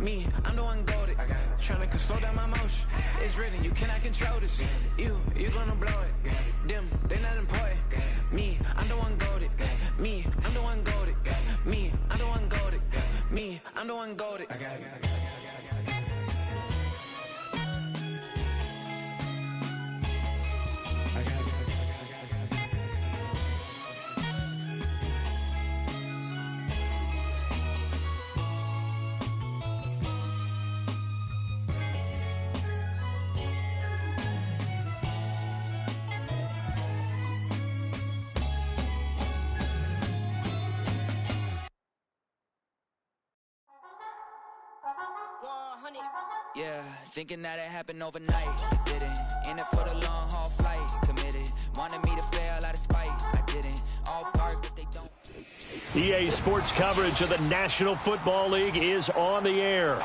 Me, I'm the one goaded. Tryna slow down my motion. It's written, you cannot control this. You gonna blow it. Them, they not important. Me, I'm the one goaded. Me, I'm the one goaded. Me, I'm the one goaded. Me, I'm the one goaded. Yeah, thinking that it happened overnight. It didn't. In it for the long haul flight. Committed. Wanted me to fail out of spite. I didn't. All part, but they don't. EA Sports coverage of the National Football League is on the air.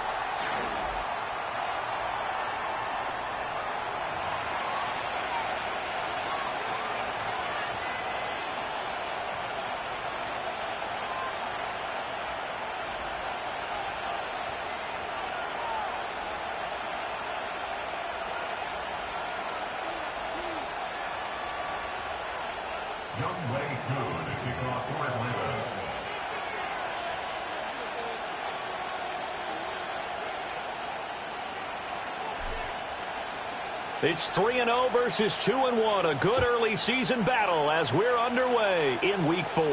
It's 3-0 versus 2-1. A good early season battle as we're underway in Week 4.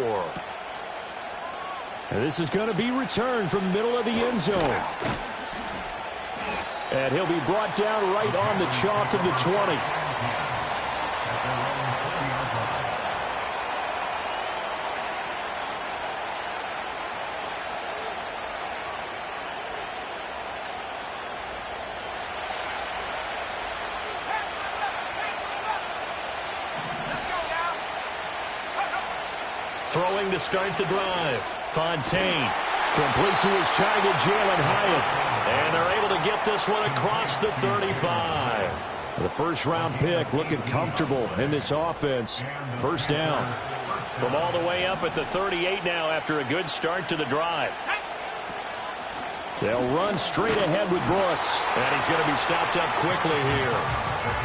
And this is going to be returned from the middle of the end zone. And he'll be brought down right on the chalk of the 20. Throwing to start the drive. Fontaine. Complete to his tight end, Jalen Hyatt. And they're able to get this one across the 35. The first-round pick looking comfortable in this offense. First down. From all the way up at the 38 now after a good start to the drive. They'll run straight ahead with Brooks. And he's going to be stopped up quickly here.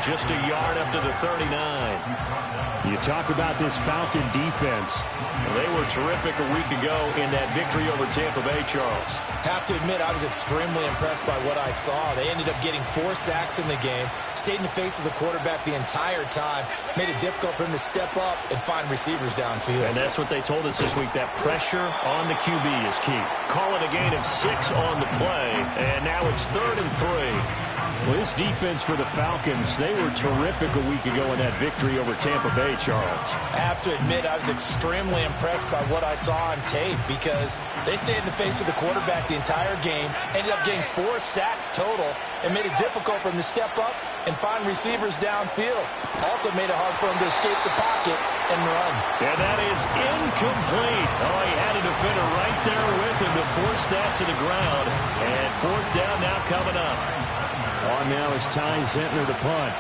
Just a yard up to the 39. You talk about this Falcon defense. They were terrific a week ago in that victory over Tampa Bay, Charles. Have to admit, I was extremely impressed by what I saw. They ended up getting 4 sacks in the game, stayed in the face of the quarterback the entire time, made it difficult for him to step up and find receivers downfield. And that's what they told us this week, that pressure on the QB is key. Call it a gain of 6 on the play, and now it's 3rd and 3. Well, this defense for the Falcons, they were terrific a week ago in that victory over Tampa Bay, Charles. I have to admit, I was extremely impressed by what I saw on tape because they stayed in the face of the quarterback the entire game, ended up getting 4 sacks total, and made it difficult for him to step up and find receivers downfield. Also made it hard for him to escape the pocket and run. And that is incomplete. Oh, he had a defender right there with him to force that to the ground. And 4th down now coming up. On now is Ty Zentner to punt.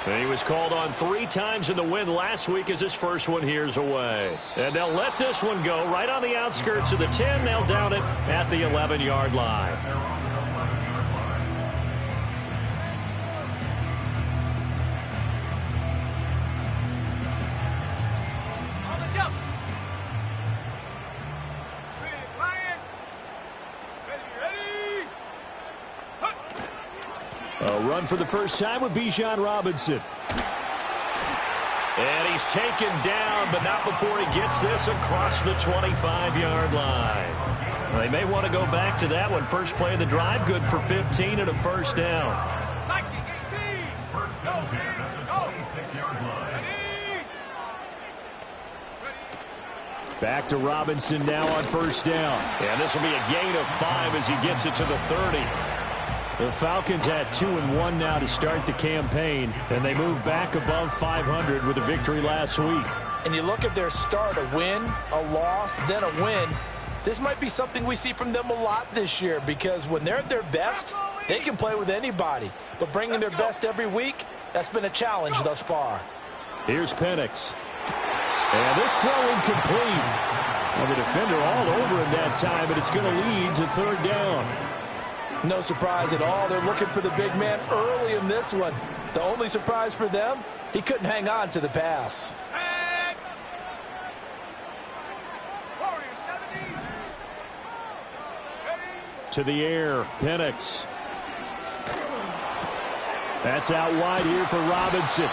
And he was called on 3 times in the win last week as his first one here's away. And they'll let this one go right on the outskirts of the 10. They'll down it at the 11-yard line. A run for the first time with Bijan Robinson. And he's taken down, but not before he gets this across the 25-yard line. They may want to go back to that one. First play of the drive, good for 15 and a first down. Back to Robinson now on first down. And this will be a gain of 5 as he gets it to the 30. The Falcons at 2-1 now to start the campaign, and they move back above 500 with a victory last week. And you look at their start, a win, a loss, then a win. This might be something we see from them a lot this year because when they're at their best, they can play with anybody. But bringing their best every week, that's been a challenge thus far. Here's Penix. And this throw incomplete. Well, the defender all over him that time, but it's going to lead to third down. No surprise at all. They're looking for the big man early in this one. The only surprise for them, he couldn't hang on to the pass. To the air, Penix. That's out wide here for Robinson.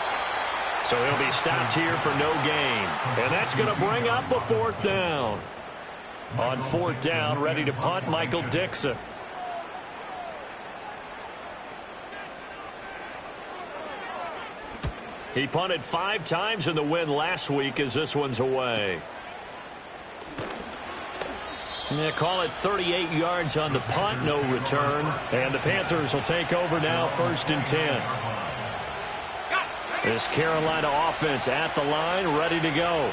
So he'll be stopped here for no gain. And that's going to bring up a fourth down. On fourth down, ready to punt, Michael Dixon. He punted 5 times in the win last week as this one's away. They call it 38 yards on the punt, no return. And the Panthers will take over now, 1st and 10. This Carolina offense at the line, ready to go.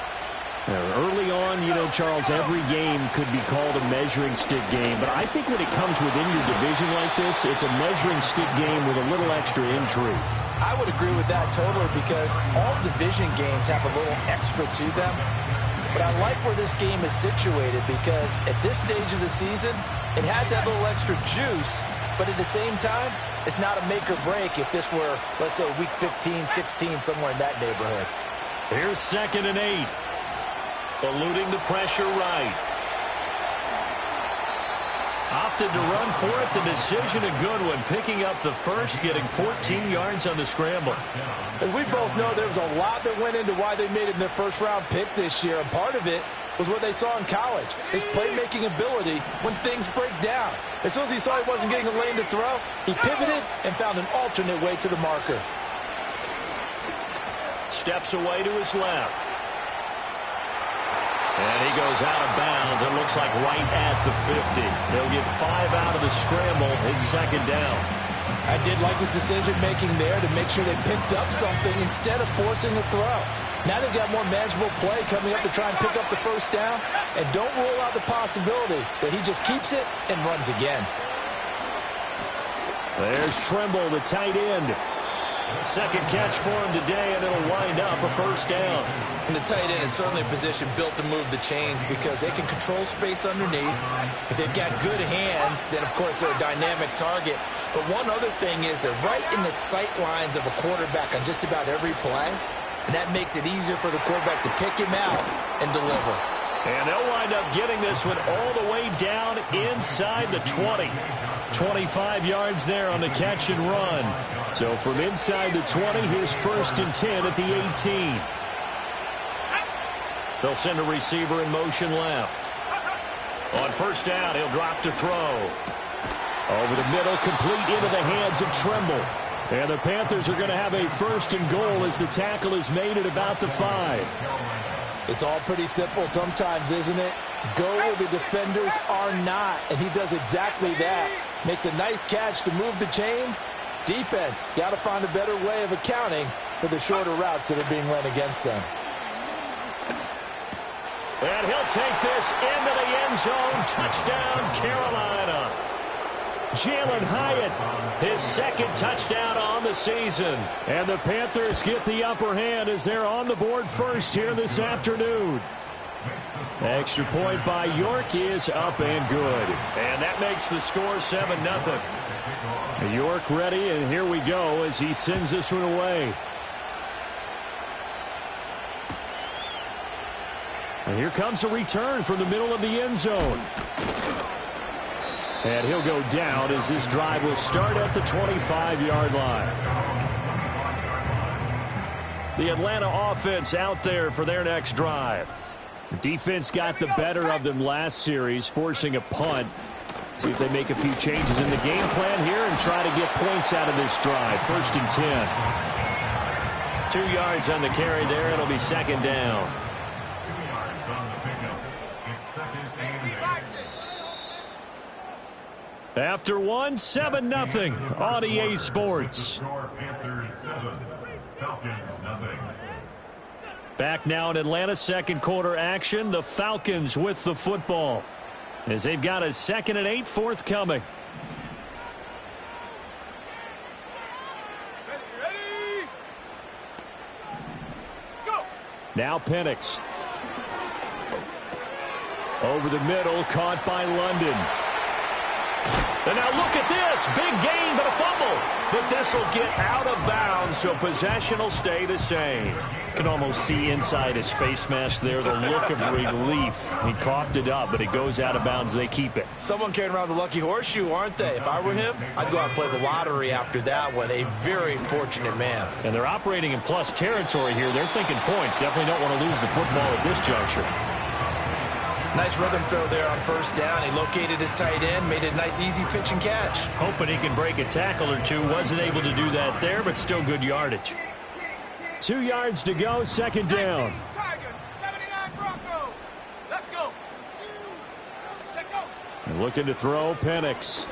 Early on, you know, Charles, every game could be called a measuring stick game. But I think when it comes within your division like this, it's a measuring stick game with a little extra intrigue. I would agree with that totally because all division games have a little extra to them. But I like where this game is situated because at this stage of the season, it has that little extra juice. But at the same time, it's not a make or break if this were, let's say, week 15, 16, somewhere in that neighborhood. Here's 2nd and 8. Eluding the pressure right. Opted to run for it. The decision a good one. Picking up the first, getting 14 yards on the scramble. As we both know, there was a lot that went into why they made it their first-round pick this year. And part of it was what they saw in college, his playmaking ability when things break down. As soon as he saw he wasn't getting a lane to throw, he pivoted and found an alternate way to the marker. Steps away to his left. And he goes out of bounds. It looks like right at the 50. They'll get 5 out of the scramble. It's 2nd down. I did like his decision-making there to make sure they picked up something instead of forcing the throw. Now they've got more manageable play coming up to try and pick up the first down. And don't rule out the possibility that he just keeps it and runs again. There's Trimble, the tight end. Second catch for him today, and it'll wind up a first down. And the tight end is certainly a position built to move the chains because they can control space underneath. If they've got good hands, then, of course, they're a dynamic target. But one other thing is they're right in the sight lines of a quarterback on just about every play, and that makes it easier for the quarterback to pick him out and deliver. And they'll wind up getting this one all the way down inside the 20. 25 yards there on the catch and run. So from inside the 20, here's 1st and 10 at the 18. They'll send a receiver in motion left. On first down, he'll drop to throw. Over the middle, complete into the hands of Trimble. And the Panthers are going to have a 1st and goal as the tackle is made at about the 5. It's all pretty simple sometimes, isn't it? Go where the defenders are not, and he does exactly that. Makes a nice catch to move the chains. Defense, got to find a better way of accounting for the shorter routes that are being run against them. And he'll take this into the end zone. Touchdown, Carolina. Jalen Hyatt, his 2nd touchdown on the season. And the Panthers get the upper hand as they're on the board first here this afternoon. Extra point by York is up and good. And that makes the score 7-0. York ready, and here we go as he sends this one away. And here comes a return from the middle of the end zone. And he'll go down as this drive will start at the 25-yard line. The Atlanta offense out there for their next drive. Defense got the better of them last series, forcing a punt. See if they make a few changes in the game plan here and try to get points out of this drive. 1st and 10. 2 yards on the carry there. It'll be 2nd down. After 7-0 on EA Sports. Back now in Atlanta, 2nd quarter action. The Falcons with the football as they've got a 2nd and 8 forthcoming. Now Penix. Over the middle, caught by London. And now look at this. Big gain, but a fumble. But this will get out of bounds, so possession will stay the same. You can almost see inside his face mask there the look of relief. He coughed it up, but it goes out of bounds. They keep it. Someone carrying around the lucky horseshoe, aren't they? If I were him, I'd go out and play the lottery after that one. A very fortunate man. And they're operating in plus territory here. They're thinking points. Definitely don't want to lose the football at this juncture. Nice rhythm throw there on first down. He located his tight end, made it a nice easy pitch and catch. Hoping he can break a tackle or two. Wasn't able to do that there, but still good yardage. 2 yards to go, second down. And looking to throw, Penix.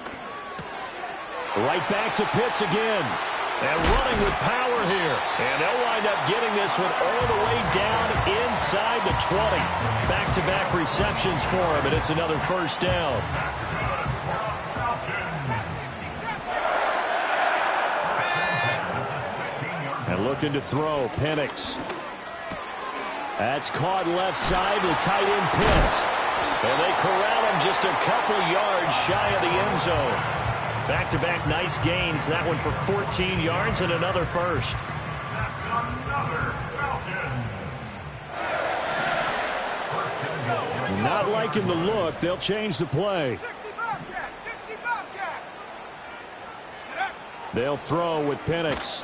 Right back to Pitts again. And running with power here. And they'll wind up getting this one all the way down inside the 20. Back-to-back receptions for him, and it's another first down. And looking to throw, Penix. That's caught left side to tight end Pitts. And they corral him just a couple yards shy of the end zone. Back-to-back nice gains. That one for 14 yards and another first. Not liking the look. They'll change the play. They'll throw with Penix.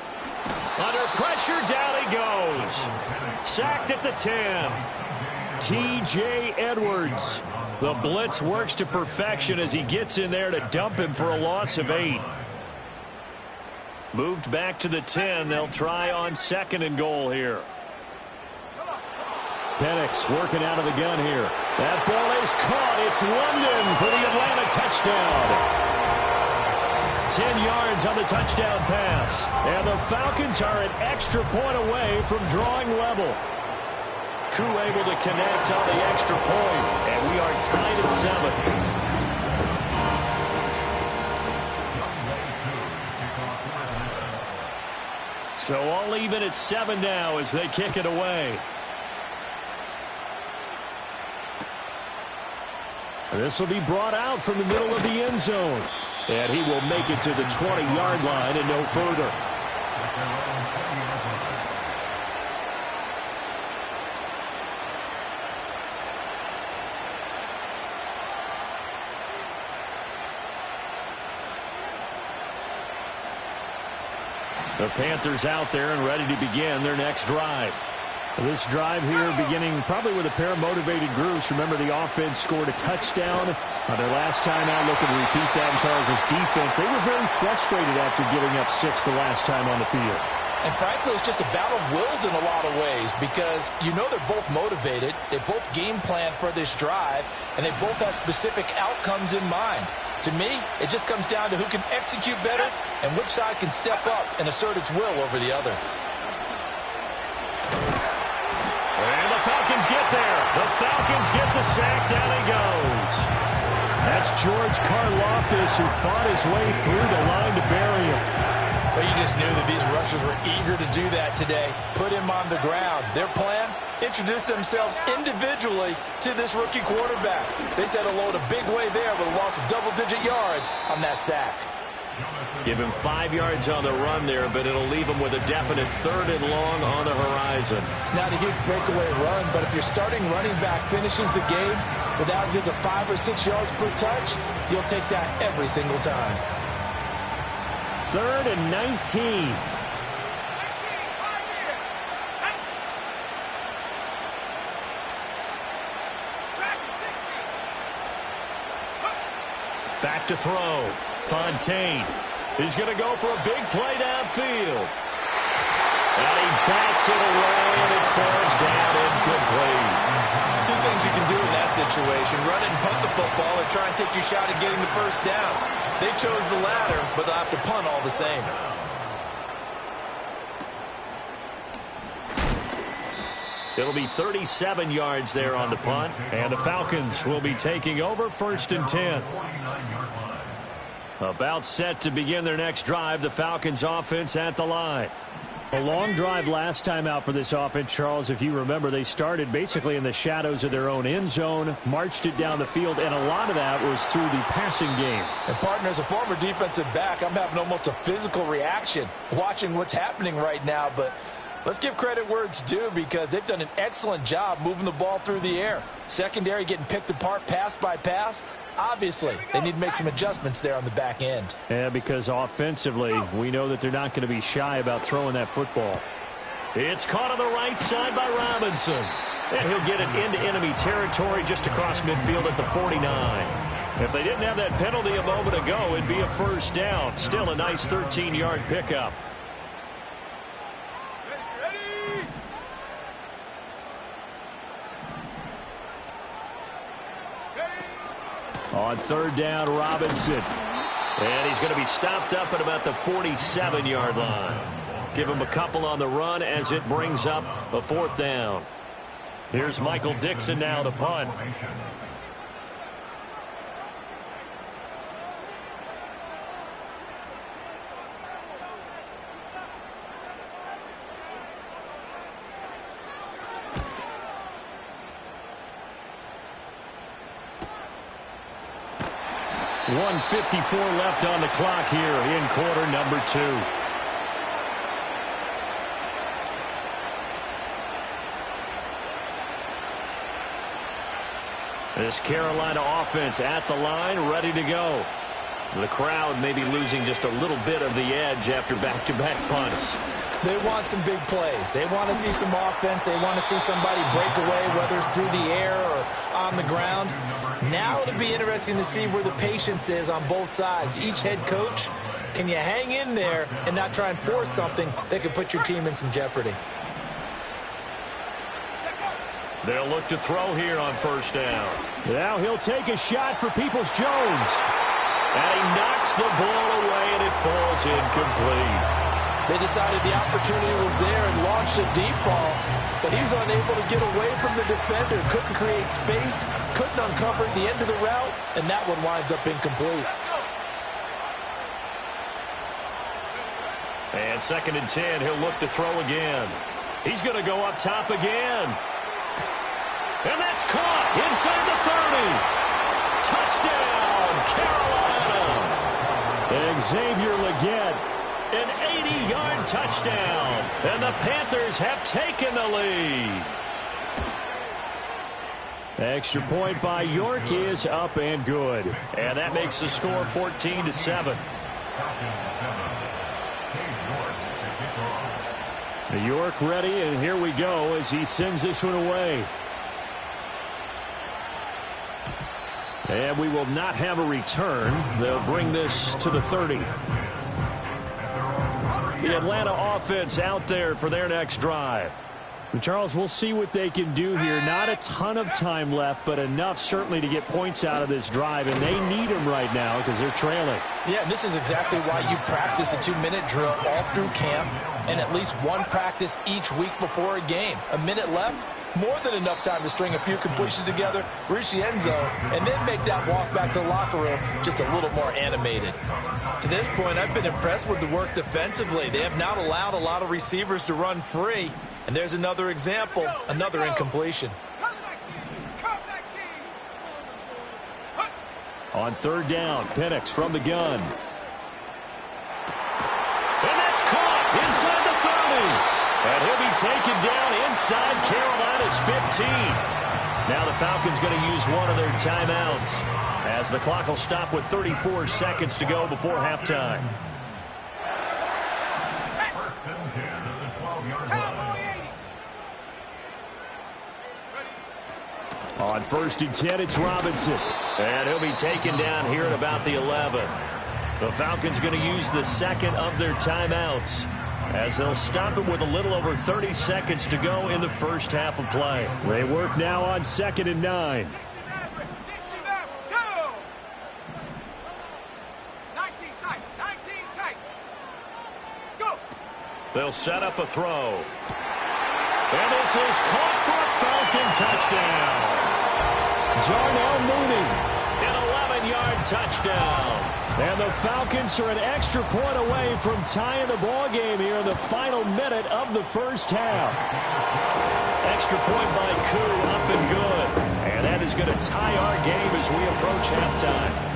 Under pressure, down he goes. Sacked at the 10. T.J. Edwards. The blitz works to perfection as he gets in there to dump him for a loss of 8. Moved back to the 10. They'll try on second and goal here. Penix working out of the gun here. That ball is caught. It's London for the Atlanta touchdown. 10 yards on the touchdown pass. And the Falcons are an extra point away from drawing level. Crew able to connect on the extra point, and we are tied at 7. So all even at 7 now as they kick it away. This will be brought out from the middle of the end zone. And he will make it to the 20-yard line and no further. The Panthers out there and ready to begin their next drive. This drive here beginning probably with a pair of motivated groups. Remember, the offense scored a touchdown on their last time out. Looking to repeat that in Charles' defense. They were very frustrated after giving up 6 the last time on the field. And frankly, it's just a battle of wills in a lot of ways because you know they're both motivated. They both game plan for this drive, and they both have specific outcomes in mind. To me, it just comes down to who can execute better and which side can step up and assert its will over the other. And the Falcons get there. The Falcons get the sack. Down he goes. That's George Karlaftis who fought his way through the line to bury him. But you just knew that these rushers were eager to do that today. Put him on the ground. Their plan? Introduce themselves individually to this rookie quarterback. They said hello to big way there with a loss of double-digit yards on that sack. Give him 5 yards on the run there, but it'll leave him with a definite 3rd and long on the horizon. It's not a huge breakaway run, but if your starting running back finishes the game with averages of 5 or 6 yards per touch, you'll take that every single time. 3rd and 19. Back to throw. Fontaine. He's going to go for a big play downfield. And he bats it away, and it falls down incomplete. 2 things you can do in that situation. Run it and punt the football or try and take your shot at getting the first down. They chose the latter, but they'll have to punt all the same. It'll be 37 yards there on the punt, and the Falcons will be taking over 1st and 10. About set to begin their next drive, the Falcons offense at the line. A long drive last time out for this offense, Charles. If you remember, they started basically in the shadows of their own end zone, marched it down the field, and a lot of that was through the passing game. And, partner, as a former defensive back, I'm having almost a physical reaction watching what's happening right now. But let's give credit where it's due, because they've done an excellent job moving the ball through the air. Secondary getting picked apart pass by pass. Obviously, they need to make some adjustments there on the back end. Yeah, because offensively, we know that they're not going to be shy about throwing that football. It's caught on the right side by Robinson. And he'll get it into enemy territory just across midfield at the 49. If they didn't have that penalty a moment ago, it'd be a first down. Still a nice 13-yard pickup. On third down, Robinson. And he's going to be stopped up at about the 47-yard line. Give him a couple on the run as it brings up a fourth down. Here's Michael Dixon now to punt. .154 left on the clock here in quarter number 2. This Carolina offense at the line, ready to go. The crowd may be losing just a little bit of the edge after back-to-back punts. They want some big plays. They want to see some offense. They want to see somebody break away, whether it's through the air or on the ground. Now it'll be interesting to see where the patience is on both sides. Each head coach, can you hang in there and not try and force something that could put your team in some jeopardy? They'll look to throw here on first down. Now he'll take a shot for Peoples-Jones. And he knocks the ball away, and it falls incomplete. They decided the opportunity was there and launched a deep ball, but he was unable to get away from the defender. Couldn't create space, couldn't uncover the end of the route, and that one winds up incomplete. And 2nd and 10, he'll look to throw again. He's going to go up top again. And that's caught inside the 30. Touchdown, Carolina. Xavier Legette, an 80-yard touchdown. And the Panthers have taken the lead. Extra point by York is up and good. And that makes the score 14-7. York ready, and here we go as he sends this one away. And we will not have a return. They'll bring this to the 30. The Atlanta offense out there for their next drive. Charles, we'll see what they can do here. Not a ton of time left, but enough certainly to get points out of this drive, and they need them right now because they're trailing. Yeah, this is exactly why you practice a 2-minute drill all through camp and at least one practice each week before a game. A minute left, more than enough time to string a few completions together, reach the end zone, and then make that walk back to the locker room just a little more animated. To this point, I've been impressed with the work defensively. They have not allowed a lot of receivers to run free. And there's another example, another incompletion. On third down, Penix from the gun. And that's caught inside the 30. And he'll be taken down inside Carolina's 15. Now the Falcons going to use one of their timeouts as the clock will stop with 34 seconds to go before halftime. On 1st and 10, it's Robinson. And he'll be taken down here at about the 11. The Falcons going to use the second of their timeouts as they'll stop it with a little over 30 seconds to go in the first half of play. They work now on 2nd and 9. They'll set up a throw. And this is caught for a Falcon touchdown. Jarnell Mooney An 11-yard touchdown. And the Falcons are an extra point away from tying the ball game here in the final minute of the first half. Extra point by Koo, up and good. And that is going to tie our game as we approach halftime.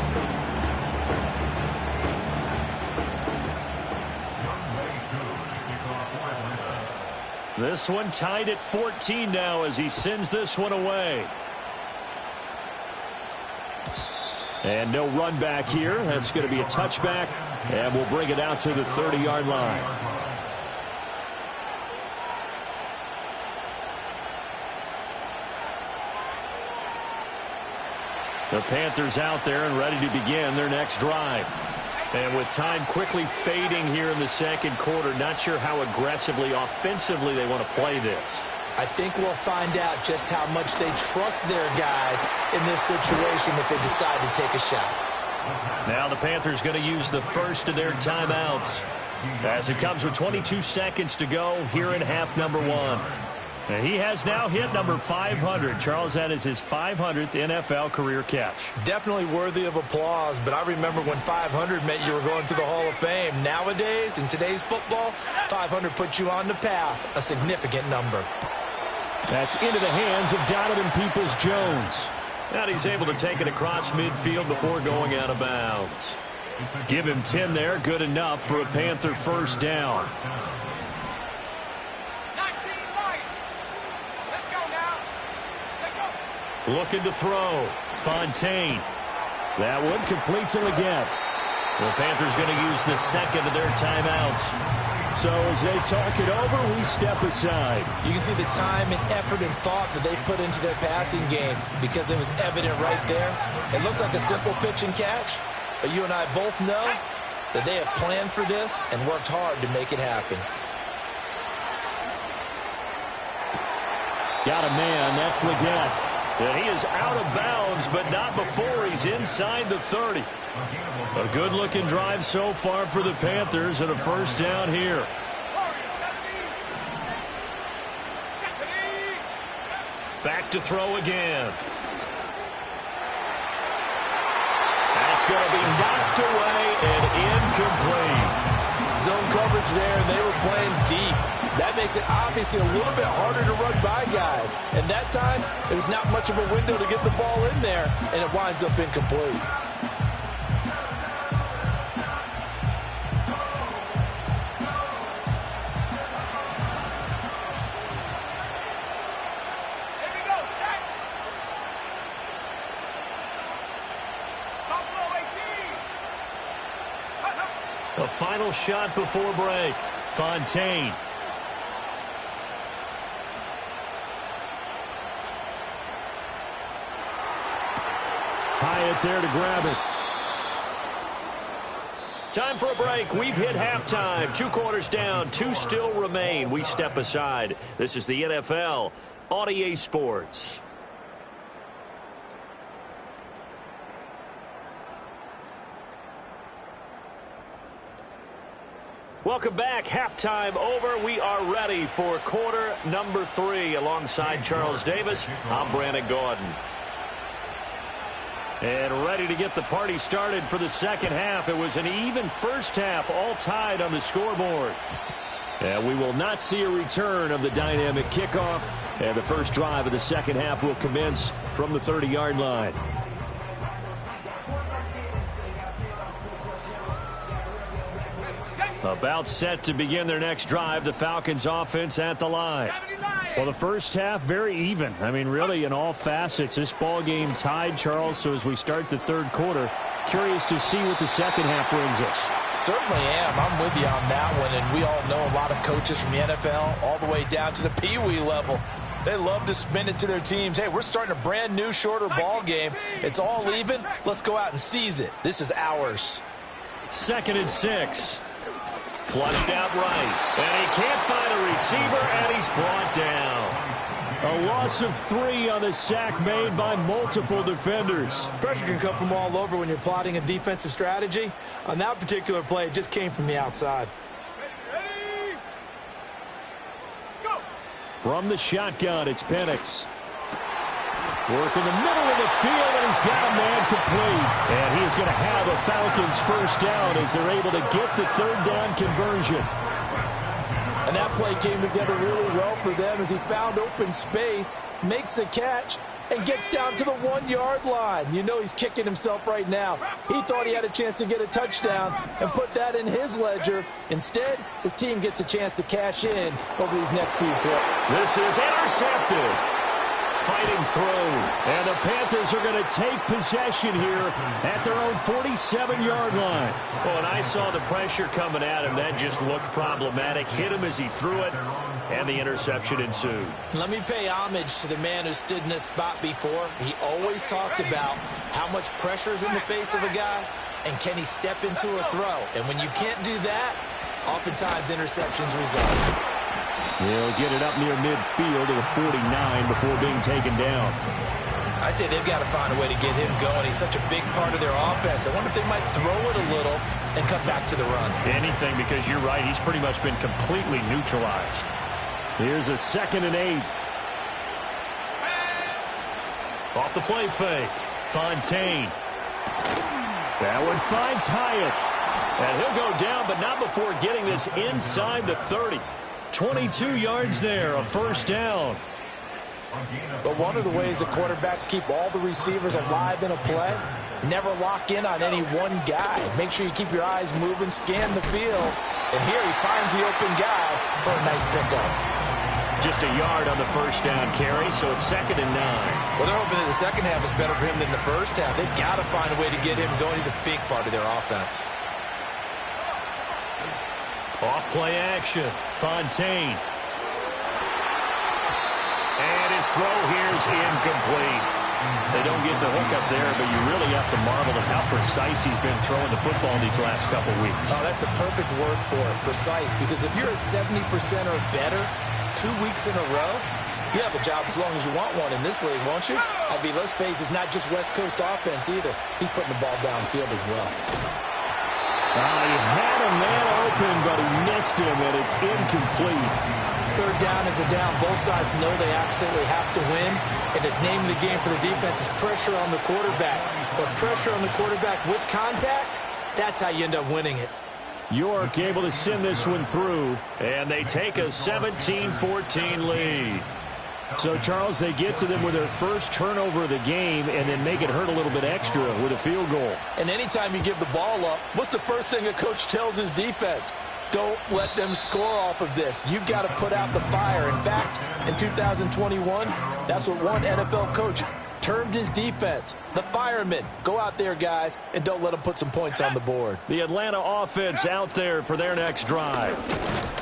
This one tied at 14 now as he sends this one away. And no run back here. That's going to be a touchback, and we'll bring it out to the 30-yard line. The Panthers out there and ready to begin their next drive. And with time quickly fading here in the second quarter, not sure how aggressively, offensively they want to play this. I think we'll find out just how much they trust their guys in this situation if they decide to take a shot. Now the Panthers going to use the first of their timeouts as it comes with 22 seconds to go here in half number one. And he has now hit number 500. Charles, that is his 500th NFL career catch. Definitely worthy of applause, but I remember when 500 meant you were going to the Hall of Fame. Nowadays, in today's football, 500 puts you on the path, a significant number. That's into the hands of Donovan Peoples-Jones. And he's able to take it across midfield before going out of bounds. Give him 10 there, good enough for a Panther first down. Looking to throw. Fontaine. That one complete to Leggett. The Panthers going to use the second of their timeouts. So as they talk it over, we step aside. You can see the time and effort and thought that they put into their passing game because it was evident right there. It looks like a simple pitch and catch, but you and I both know that they have planned for this and worked hard to make it happen. Got a man. That's Leggett. And he is out of bounds, but not before he's inside the 30. A good-looking drive so far for the Panthers and a first down here. Back to throw again. That's going to be knocked away and incomplete. Zone coverage there, and they were playing deep. That makes it obviously a little bit harder to run by guys. And that time, there's not much of a window to get the ball in there, and it winds up incomplete. A final shot before break. Fontaine. Hyatt there to grab it. Time for a break. We've hit halftime. 2 quarters down. 2 still remain. We step aside. This is the NFL on EA Sports. Welcome back. Halftime over. We are ready for quarter number 3. Alongside Charles Davis, I'm Brandon Gordon. And ready to get the party started for the second half. It was an even first half, all tied on the scoreboard. And we will not see a return of the dynamic kickoff. And the first drive of the second half will commence from the 30-yard line. About set to begin their next drive, the Falcons offense at the line. Well, the first half, very even. I mean, really, in all facets, this ball game tied, Charles. So as we start the third quarter, curious to see what the second half brings us. Certainly am. I'm with you on that one. And we all know a lot of coaches from the NFL all the way down to the Pee Wee level. They love to spin it to their teams. Hey, we're starting a brand new, shorter ball game. It's all even. Let's go out and seize it. This is ours. 2nd and 6. Flushed out right. And he can't find a receiver, and he's brought down. A loss of 3 on the sack made by multiple defenders. Pressure can come from all over when you're plotting a defensive strategy. On that particular play, it just came from the outside. Ready? Go. From the shotgun, it's Penix. Work in the middle of the field, and he's got a man complete. And he is going to have a Falcons first down as they're able to get the third down conversion. And that play came together really well for them as he found open space, makes the catch, and gets down to the 1-yard line. You know he's kicking himself right now. He thought he had a chance to get a touchdown and put that in his ledger. Instead, his team gets a chance to cash in over these next few plays. This is intercepted. Fighting through. And the Panthers are going to take possession here at their own 47-yard line. Well, and I saw the pressure coming at him. That just looked problematic. Hit him as he threw it, and the interception ensued. Let me pay homage to the man who stood in this spot before. He always talked about how much pressure is in the face of a guy, and can he step into a throw. And when you can't do that, oftentimes interceptions result. He'll get it up near midfield to the 49 before being taken down. I'd say they've got to find a way to get him going. He's such a big part of their offense. I wonder if they might throw it a little and come back to the run. Anything, because you're right. He's pretty much been completely neutralized. Here's a 2nd and 8. Off the play fake. Fontaine. That one finds Hyatt. And he'll go down, but not before getting this inside the 30. 22 yards there, a first down. But one of the ways the quarterbacks keep all the receivers alive in a play, never lock in on any one guy. Make sure you keep your eyes moving, scan the field. And here he finds the open guy for a nice pickup. Just a yard on the first down carry, so it's 2nd and 9. Well, they're hoping that the second half is better for him than the first half. They've got to find a way to get him going. He's a big part of their offense. Off play action. Fontaine. And his throw here's incomplete. They don't get the hook up there, but you really have to marvel at how precise he's been throwing the football these last couple weeks. Oh, that's the perfect word for it, precise. Because if you're at 70% or better 2 weeks in a row, you have a job as long as you want one in this league, won't you? I mean, let's face it, it's not just West Coast offense either. He's putting the ball downfield as well. He had a man open, but he missed him, and it's incomplete. Third down is the down. Both sides know they absolutely have to win. And the name of the game for the defense is pressure on the quarterback. But pressure on the quarterback with contact, that's how you end up winning it. York able to send this one through, and they take a 17-14 lead. So, Charles, they get to them with their first turnover of the game and then make it hurt a little bit extra with a field goal. And anytime you give the ball up, what's the first thing a coach tells his defense? Don't let them score off of this. You've got to put out the fire. In fact, in 2021, that's what one NFL coach termed his defense. The firemen. Go out there, guys, and don't let them put some points on the board. The Atlanta offense out there for their next drive.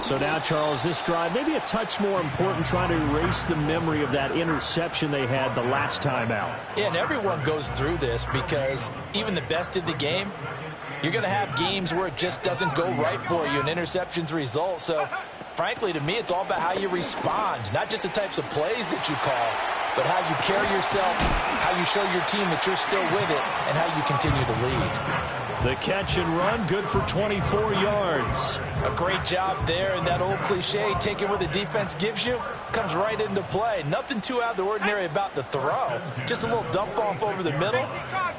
So now, Charles, this drive maybe a touch more important, trying to erase the memory of that interception they had the last time out. Yeah, and everyone goes through this because even the best in the game, you're going to have games where it just doesn't go right for you and interceptions result. So, frankly, to me, it's all about how you respond, not just the types of plays that you call, but how you carry yourself, how you show your team that you're still with it, and how you continue to lead. The catch and run, good for 24 yards. A great job there, and that old cliche, taking what the defense gives you, comes right into play. Nothing too out of the ordinary about the throw. Just a little dump off over the middle.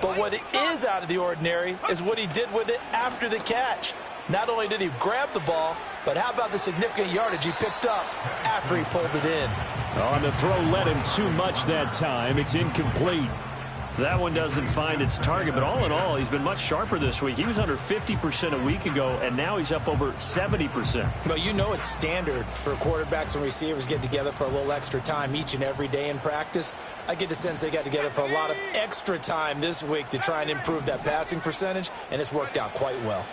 But what is out of the ordinary is what he did with it after the catch. Not only did he grab the ball, but how about the significant yardage he picked up after he pulled it in? On the throw led him too much that time. It's incomplete. That one doesn't find its target, but all in all, he's been much sharper this week. He was under 50% a week ago, and now he's up over 70%. Well, you know it's standard for quarterbacks and receivers get together for a little extra time each and every day in practice. I get the sense they got together for a lot of extra time this week to try and improve that passing percentage, and it's worked out quite well.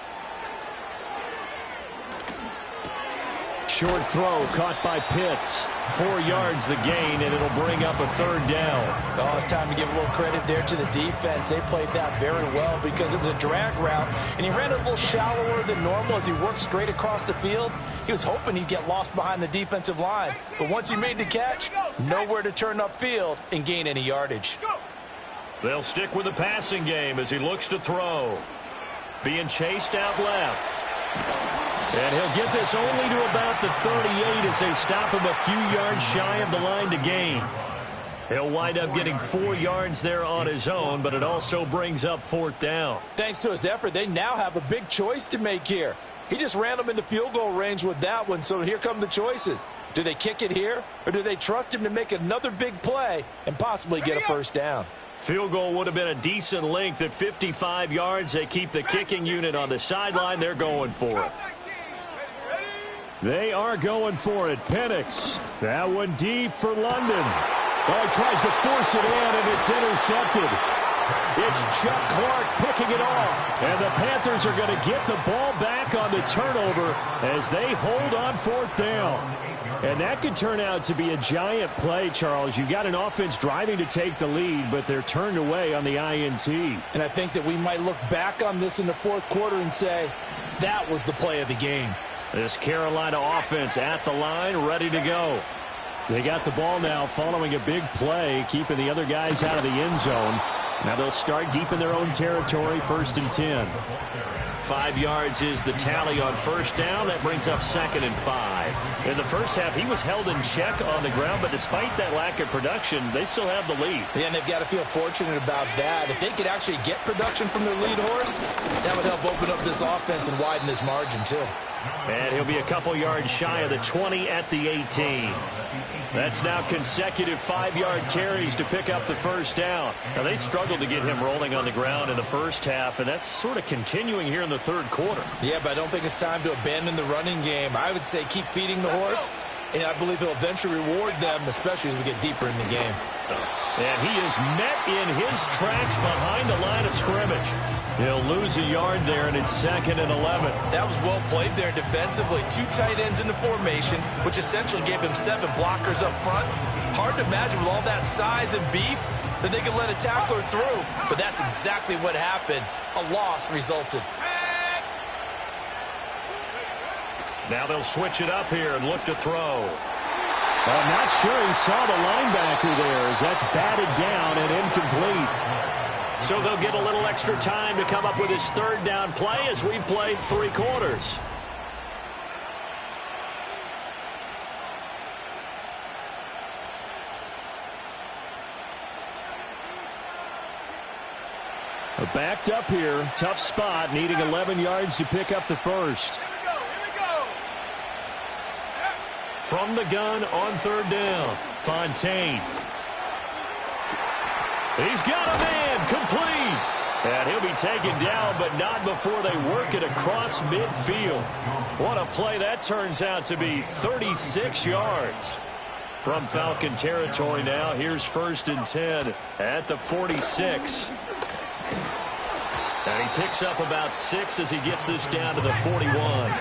Short throw caught by Pitts. 4 yards the gain, and it'll bring up a third down. Oh, it's time to give a little credit there to the defense. They played that very well because it was a drag route, and he ran it a little shallower than normal as he worked straight across the field. He was hoping he'd get lost behind the defensive line, but once he made the catch, nowhere to turn upfield and gain any yardage. They'll stick with the passing game as he looks to throw. Being chased out left. And he'll get this only to about the 38 as they stop him a few yards shy of the line to gain. He'll wind up getting 4 yards there on his own, but it also brings up 4th down. Thanks to his effort, they now have a big choice to make here. He just ran them into field goal range with that one, so here come the choices. Do they kick it here, or do they trust him to make another big play and possibly get a first down? Field goal would have been a decent length at 55 yards. They keep the kicking unit on the sideline. They're going for it. They are going for it. Penix. That one deep for London. Oh, he tries to force it in, and it's intercepted. It's Chuck Clark picking it off. And the Panthers are going to get the ball back on the turnover as they hold on 4th down. And that could turn out to be a giant play, Charles. You've got an offense driving to take the lead, but they're turned away on the INT. And I think that we might look back on this in the 4th quarter and say, that was the play of the game. This Carolina offense at the line, ready to go. They got the ball now following a big play, keeping the other guys out of the end zone. Now they'll start deep in their own territory, 1st and 10. 5 yards is the tally on 1st down. That brings up 2nd and 5. In the first half, he was held in check on the ground, but despite that lack of production, they still have the lead. Yeah, and they've got to feel fortunate about that. If they could actually get production from their lead horse, that would help open up this offense and widen this margin, too. And he'll be a couple yards shy of the 20 at the 18. That's now consecutive 5-yard carries to pick up the 1st down. Now, they struggled to get him rolling on the ground in the first half, and that's sort of continuing here in the 3rd quarter. Yeah, but I don't think it's time to abandon the running game. I would say keep feeding the horse, and I believe he'll eventually reward them, especially as we get deeper in the game. And he is met in his tracks behind the line of scrimmage. He'll lose a yard there, and it's 2nd and 11. That was well played there defensively. 2 tight ends in the formation, which essentially gave him 7 blockers up front. Hard to imagine with all that size and beef that they could let a tackler through, but that's exactly what happened. A loss resulted. Now they'll switch it up here and look to throw. I'm not sure he saw the linebacker there as that's batted down and incomplete. So they'll get a little extra time to come up with his 3rd down play as we've played 3 quarters. Backed up here, tough spot, needing 11 yards to pick up the 1st. From the gun on 3rd down, Fontaine. He's got a man, complete. And he'll be taken down, but not before they work it across midfield. What a play that turns out to be, 36 yards. From Falcon territory now, here's 1st and 10 at the 46. And he picks up about 6 as he gets this down to the 41.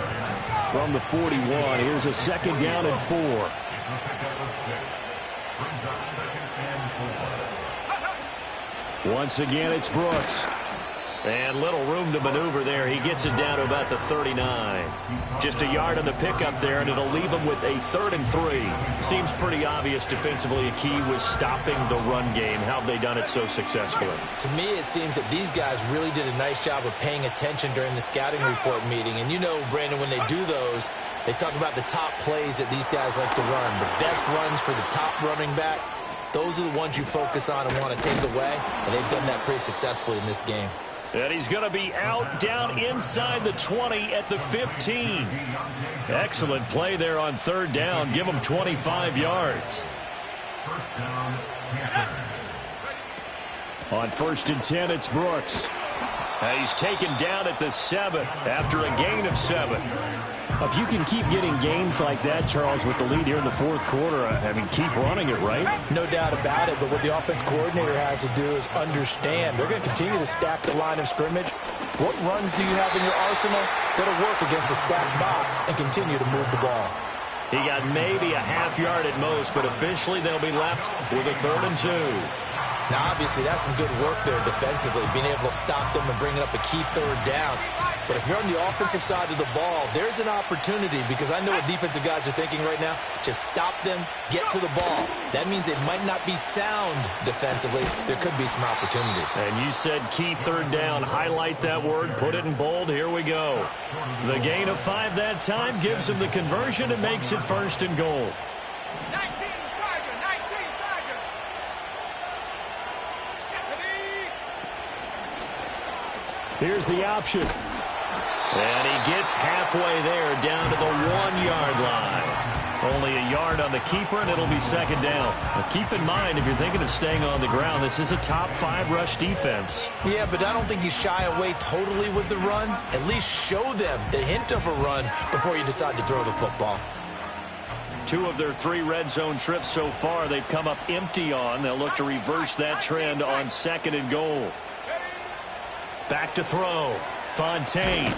From the 41, here's a 2nd down and 4. Once again, it's Brooks. And little room to maneuver there. He gets it down to about the 39. Just a yard on the pickup there, and it'll leave him with a 3rd and 3. Seems pretty obvious defensively a key was stopping the run game. How have they done it so successfully? To me, it seems that these guys really did a nice job of paying attention during the scouting report meeting. And you know, Brandon, when they do those, they talk about the top plays that these guys like to run. The best runs for the top running back. Those are the ones you focus on and want to take away. And they've done that pretty successfully in this game. And he's going to be out down inside the 20 at the 15. Excellent play there on 3rd down. Give him 25 yards. On 1st and 10, it's Brooks. He's taken down at the 7 after a gain of 7. If you can keep getting gains like that, Charles, with the lead here in the 4th quarter, I mean, keep running it, right? No doubt about it, but what the offense coordinator has to do is understand. They're going to continue to stack the line of scrimmage. What runs do you have in your arsenal that'll work against a stacked box and continue to move the ball? He got maybe a half yard at most, but officially they'll be left with a 3rd and 2. Now, obviously, that's some good work there defensively, being able to stop them and bringing up a key 3rd down. But if you're on the offensive side of the ball, there's an opportunity, because I know what defensive guys are thinking right now. Just stop them, get to the ball. That means they might not be sound defensively. There could be some opportunities. And you said key 3rd down. Highlight that word. Put it in bold. Here we go. The gain of 5 that time gives him the conversion and makes it 1st and goal. Here's the option. And he gets halfway there, down to the 1-yard line. Only a yard on the keeper, and it'll be second down. Now keep in mind, if you're thinking of staying on the ground, this is a top 5 rush defense. Yeah, but I don't think you shy away totally with the run. At least show them the hint of a run before you decide to throw the football. 2 of their 3 red zone trips so far, they've come up empty on. They'll look to reverse that trend on 2nd and goal. Back to throw. Fontaine.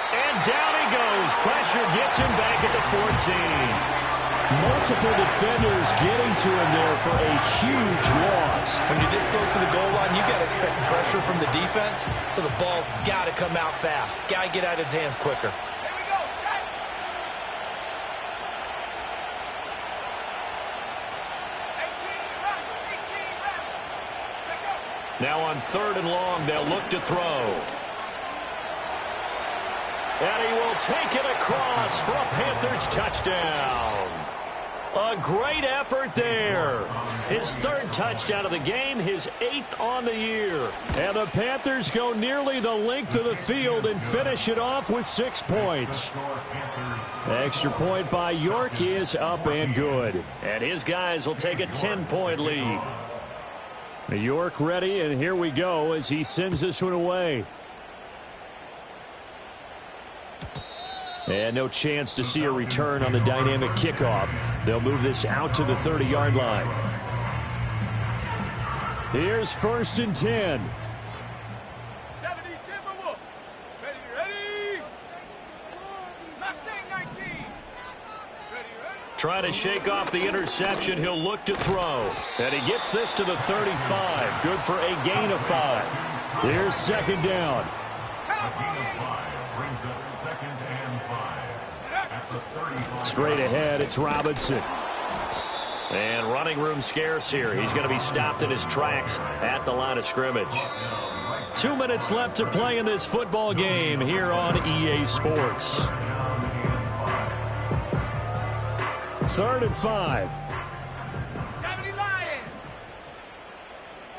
And down he goes. Pressure gets him back at the 14. Multiple defenders getting to him there for a huge loss. When you're this close to the goal line, you got to expect pressure from the defense, so the ball's got to come out fast. Got to get out of his hands quicker. Now on 3rd and long, they'll look to throw. And he will take it across for a Panthers touchdown. A great effort there. His 3rd touchdown of the game, his 8th on the year. And the Panthers go nearly the length of the field and finish it off with 6 points. Extra point by York is up and good. And his guys will take a 10-point lead. York ready, and here we go as he sends this one away. And no chance to see a return on the dynamic kickoff. They'll move this out to the 30-yard line. Here's 1st and 10. Trying to shake off the interception. He'll look to throw. And he gets this to the 35. Good for a gain of 5. Here's 2nd down. Straight ahead, it's Robinson. And running room scarce here. He's going to be stopped in his tracks at the line of scrimmage. 2 minutes left to play in this football game here on EA Sports. 3rd and 5. 70 Lions.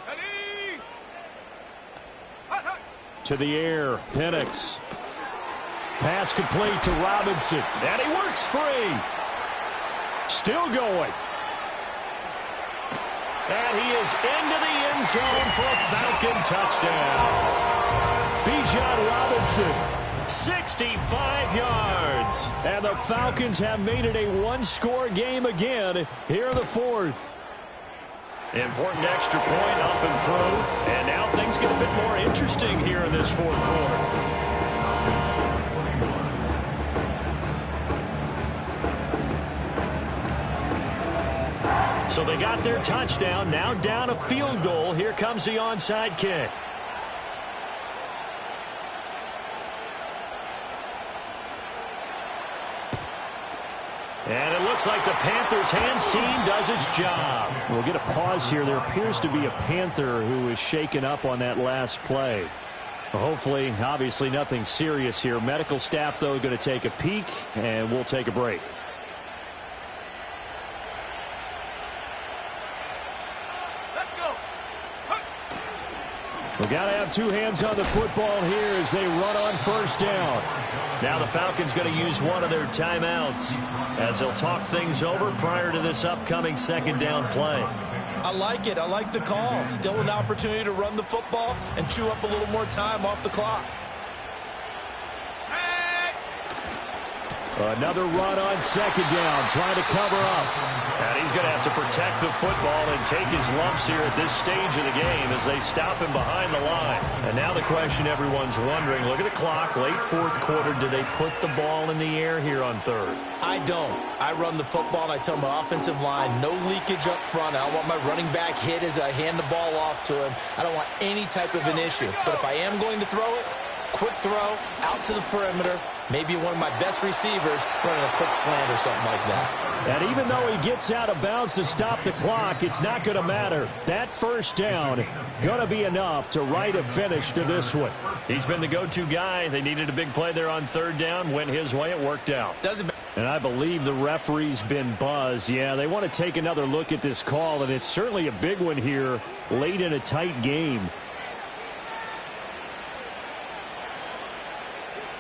Ready. Hut, hut. To the air, Penix. Pass complete to Robinson. And he works free. Still going. And he is into the end zone for a Falcon touchdown. Bijan Robinson, 65 yards. And the Falcons have made it a one-score game again here in the 4th. Important extra point up and through. And now things get a bit more interesting here in this 4th quarter. So they got their touchdown, now down a field goal. Here comes the onside kick. And it looks like the Panthers' hands team does its job. We'll get a pause here. There appears to be a Panther who is shaken up on that last play. Hopefully, obviously nothing serious here. Medical staff, though, going to take a peek, and we'll take a break. We've got to have 2 hands on the football here as they run on 1st down. Now the Falcons going to use one of their timeouts as they'll talk things over prior to this upcoming 2nd down play. I like it. I like the call. Still an opportunity to run the football and chew up a little more time off the clock. Another run on 2nd down, trying to cover up. And he's going to have to protect the football and take his lumps here at this stage of the game as they stop him behind the line. And now the question everyone's wondering, look at the clock, late 4th quarter, do they put the ball in the air here on 3rd? I don't. I run the football, and I tell my offensive line, no leakage up front. I don't want my running back hit as I hand the ball off to him. I don't want any type of an issue. But if I am going to throw it, quick throw, out to the perimeter, maybe one of my best receivers running a quick slant or something like that. And even though he gets out of bounds to stop the clock, it's not going to matter. That 1st down going to be enough to write a finish to this one. He's been the go-to guy. They needed a big play there on 3rd down. Went his way. It worked out. Doesn't matter. And I believe the referee's been buzzed. Yeah, they want to take another look at this call, and it's certainly a big one here late in a tight game.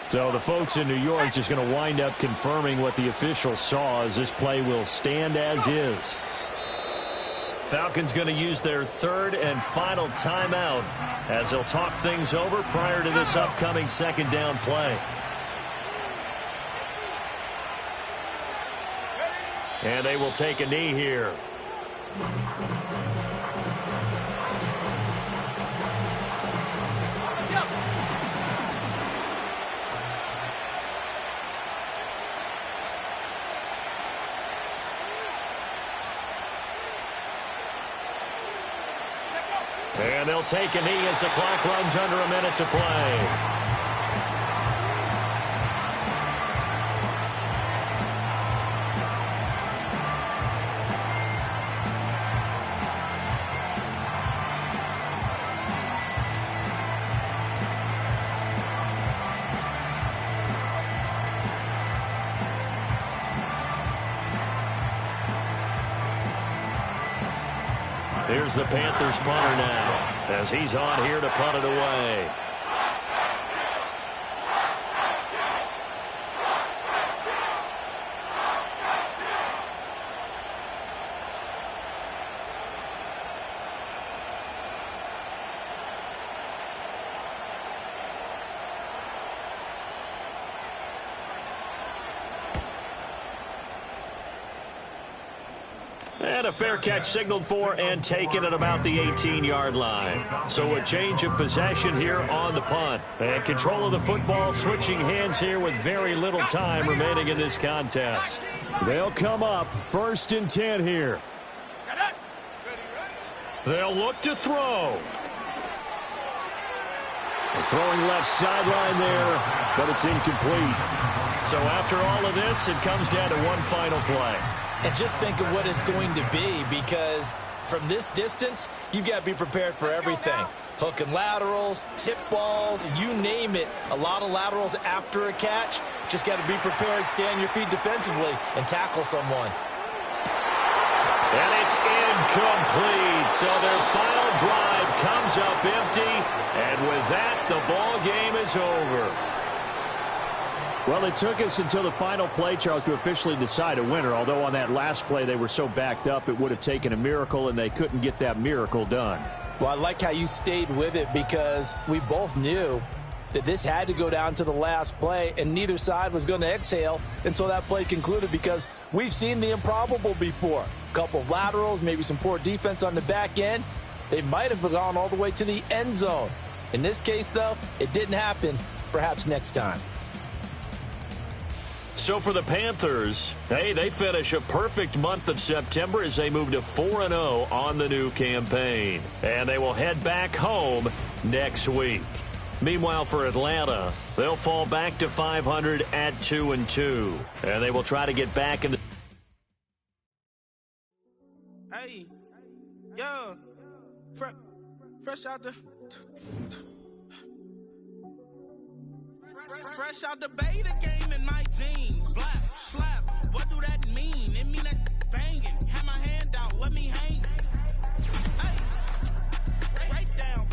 So the folks in New York just going to wind up confirming what the officials saw, as this play will stand as is. Falcons going to use their third and final timeout as they'll talk things over prior to this upcoming second down play. And they will take a knee here. And they'll take a knee as the clock runs under a minute to play. Here's the Panthers punter now, as he's on here to punt it away. And a fair catch signaled for and taken at about the 18-yard line. So a change of possession here on the punt. And control of the football switching hands here with very little time remaining in this contest. They'll come up 1st and 10 here. They'll look to throw. Throwing left sideline there, but it's incomplete. So after all of this, it comes down to one final play. And just think of what it's going to be, because from this distance, you've got to be prepared for everything. Hook and laterals, tip balls, you name it. A lot of laterals after a catch. Just got to be prepared, stay on your feet defensively, and tackle someone. And it's incomplete. So their final drive comes up empty. And with that, the ball game is over. Well, it took us until the final play, Charles, to officially decide a winner. Although on that last play they were so backed up, it would have taken a miracle, and they couldn't get that miracle done. Well, I like how you stayed with it, because we both knew that this had to go down to the last play, and neither side was going to exhale until that play concluded, because we've seen the improbable before. A couple of laterals, maybe some poor defense on the back end. They might have gone all the way to the end zone. In this case, though, it didn't happen. Perhaps next time. So for the Panthers, hey, they finish a perfect month of September as they move to 4-0 on the new campaign. And they will head back home next week. Meanwhile, for Atlanta, they'll fall back to 500 at 2-2. And they will try to get back in the... Hey, yo, fresh out the... Fresh out the beta game in my jeans. Black, slap, what do that mean? It mean that banging. Have my hand out, let me hang. Hey, right down.